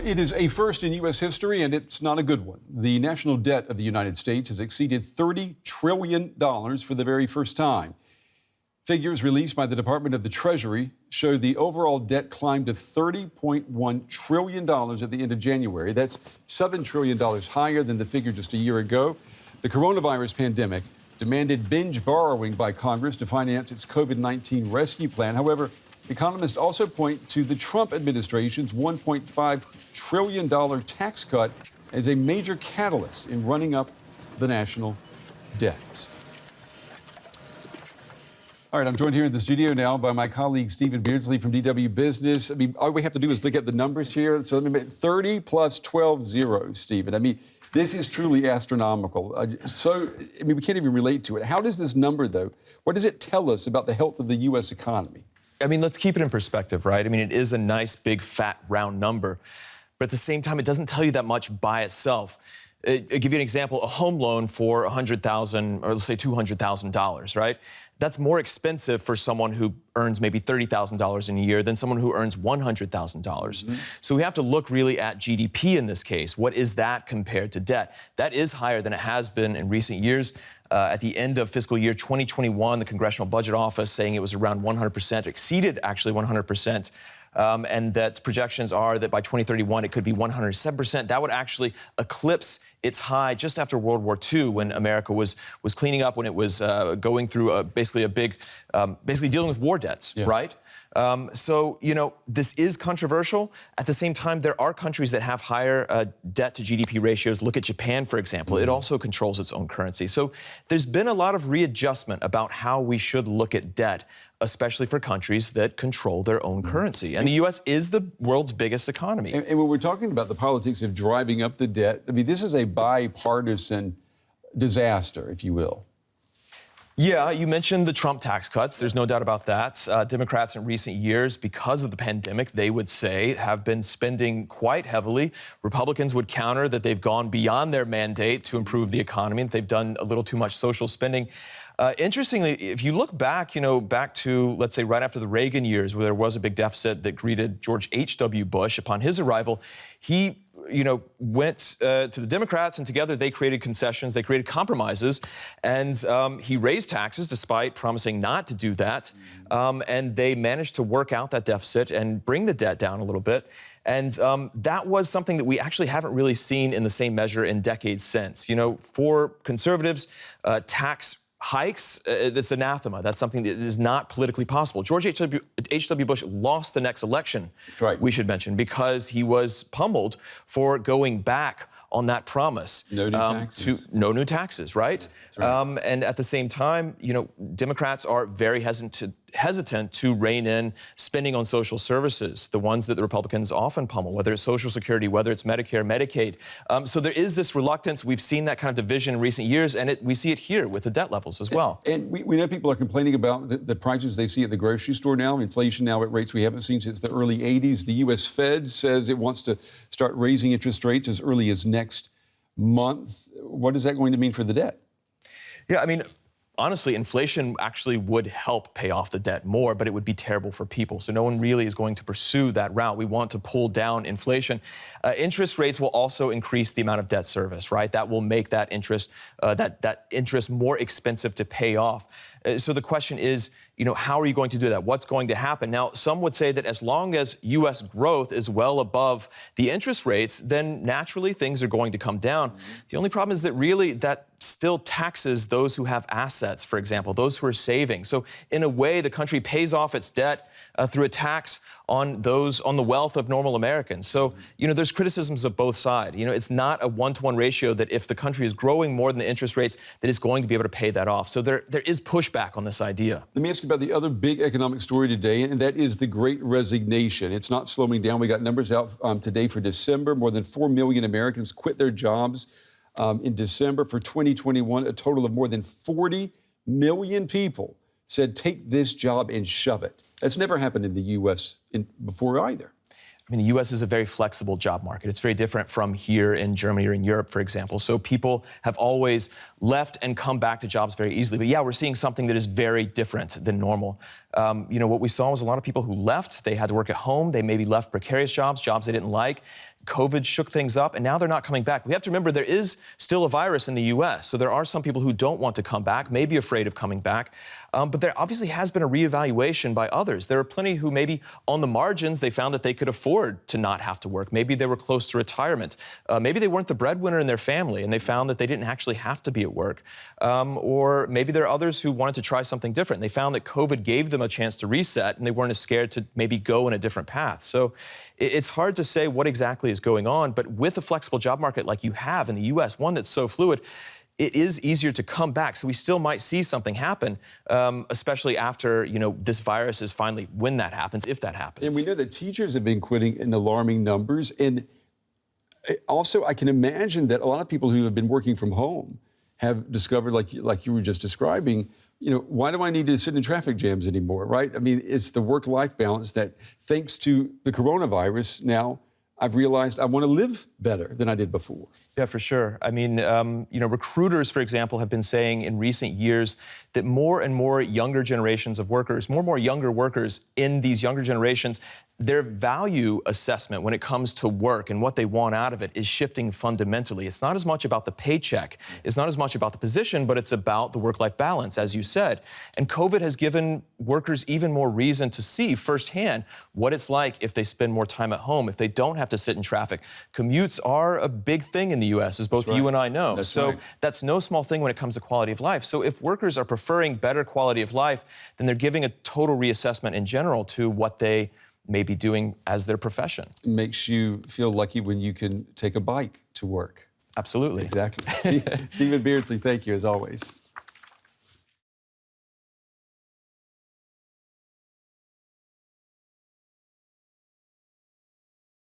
It is a first in U.S. history, and it's not a good one. The national debt of the United States has exceeded $30 trillion for the very first time. Figures released by the Department of the Treasury show the overall debt climbed to $30.1 trillion at the end of January. That's $7 trillion higher than the figure just a year ago. The coronavirus pandemic demanded binge borrowing by Congress to finance its COVID-19 rescue plan. However, economists also point to the Trump administration's $1.5 trillion tax cut as a major catalyst in running up the national debt. All right, I'm joined here in the studio now by my colleague Stephen Beardsley from DW Business. I mean, all we have to do is look at the numbers here. So let me make 30 plus 12 zeros, Stephen. I mean, this is truly astronomical. We can't even relate to it. How does this number, though, what does it tell us about the health of the U.S. economy? I mean, let's keep it in perspective, right? I mean, it is a nice, big, fat, round number. But at the same time, it doesn't tell you that much by itself. I'll give you an example. A home loan for $100,000, or let's say $200,000, right? That's more expensive for someone who earns maybe $30,000 in a year than someone who earns $100,000. Mm-hmm. So we have to look really at GDP in this case. What is that compared to debt? That is higher than it has been in recent years. At the end of fiscal year 2021, the Congressional Budget Office saying it was around 100%, exceeded actually 100%. And that projections are that by 2031, it could be 107%. That would actually eclipse its high just after World War II, when America was cleaning up, when it was going through basically dealing with war debts, yeah. Right? So, you know, this is controversial. At the same time, there are countries that have higher debt to GDP ratios. Look at Japan, for example. It also controls its own currency. So there's been a lot of readjustment about how we should look at debt, especially for countries that control their own currency. And the U.S. is the world's biggest economy. And when we're talking about the politics of driving up the debt, I mean, this is a bipartisan disaster, if you will. Yeah, you mentioned the Trump tax cuts. There's no doubt about that. Democrats in recent years, because of the pandemic, they would say, have been spending quite heavily. Republicans would counter that they've gone beyond their mandate to improve the economy, and they've done a little too much social spending. Interestingly, if you look back, back to, let's say, right after the Reagan years, where there was a big deficit that greeted George H.W. Bush upon his arrival, he went to the Democrats, and together they created concessions, they created compromises, and he raised taxes despite promising not to do that. And they managed to work out that deficit and bring the debt down a little bit. And that was something that we actually haven't really seen in the same measure in decades since. For conservatives, tax hikes, that's anathema. That's something that is not politically possible. George H.W. Bush lost the next election, right, we should mention, because he was pummeled for going back on that promise. No new taxes. No new taxes, right? Right. And at the same time, Democrats are very hesitant to rein in spending on social services, the ones that the Republicans often pummel, whether it's Social Security, whether it's Medicare, Medicaid. So there is this reluctance. We've seen that kind of division in recent years, and we see it here with the debt levels as well. And we know people are complaining about the prices they see at the grocery store now, inflation now at rates we haven't seen since the early 80s. The U.S. Fed says it wants to start raising interest rates as early as next month. What is that going to mean for the debt? Yeah, I mean, honestly, inflation actually would help pay off the debt more, but it would be terrible for people. So no one really is going to pursue that route. We want to pull down inflation. Interest rates will also increase the amount of debt service, right? That will make that interest more expensive to pay off. So the question is, how are you going to do that? What's going to happen? Now, some would say that as long as U.S. growth is well above the interest rates, then naturally things are going to come down. The only problem is that really that still taxes those who have assets, for example, those who are saving. So in a way, the country pays off its debt through a tax on the wealth of normal Americans. So, there's criticisms of both sides. It's not a one-to-one ratio that if the country is growing more than the interest rates, that it's going to be able to pay that off. So there is pushback on this idea. Let me ask you about the other big economic story today, and that is the Great Resignation. It's not slowing down. We got numbers out today for December. More than 4 million Americans quit their jobs in December. For 2021, a total of more than 40 million people said, take this job and shove it. That's never happened in the U.S. before either. I mean, the U.S. is a very flexible job market. It's very different from here in Germany or in Europe, for example. So people have always left and come back to jobs very easily. But yeah, we're seeing something that is very different than normal. What we saw was a lot of people who left. They had to work at home. They maybe left precarious jobs they didn't like. COVID shook things up, and now they're not coming back. We have to remember there is still a virus in the U.S., so there are some people who don't want to come back, may be afraid of coming back. But there obviously has been a reevaluation by others. There are plenty who maybe on the margins, they found that they could afford to not have to work. Maybe they were close to retirement. Maybe they weren't the breadwinner in their family, and they found that they didn't actually have to be at work. Or maybe there are others who wanted to try something different. They found that COVID gave them a chance to reset, and they weren't as scared to maybe go in a different path. So it's hard to say what exactly is going on, but with a flexible job market like you have in the U.S., one that's so fluid, it is easier to come back. So we still might see something happen, especially after, this virus is finally, when that happens, if that happens. And we know that teachers have been quitting in alarming numbers. And also, I can imagine that a lot of people who have been working from home have discovered, like you were just describing, why do I need to sit in traffic jams anymore, right? I mean, it's the work-life balance that, thanks to the coronavirus, now I've realized I want to live better than I did before. Yeah, for sure. I mean, recruiters, for example, have been saying in recent years that more and more younger generations of workers, more and more younger workers in these younger generations, their value assessment when it comes to work and what they want out of it is shifting fundamentally. It's not as much about the paycheck. It's not as much about the position, but it's about the work-life balance, as you said. And COVID has given workers even more reason to see firsthand what it's like if they spend more time at home, if they don't have to sit in traffic. Commutes are a big thing in the U.S., as both you and I know. That's no small thing when it comes to quality of life. So if workers are preferring better quality of life, then they're giving a total reassessment in general to what they may be doing as their profession. It makes you feel lucky when you can take a bike to work. Absolutely. Exactly. Stephen Beardsley, thank you as always.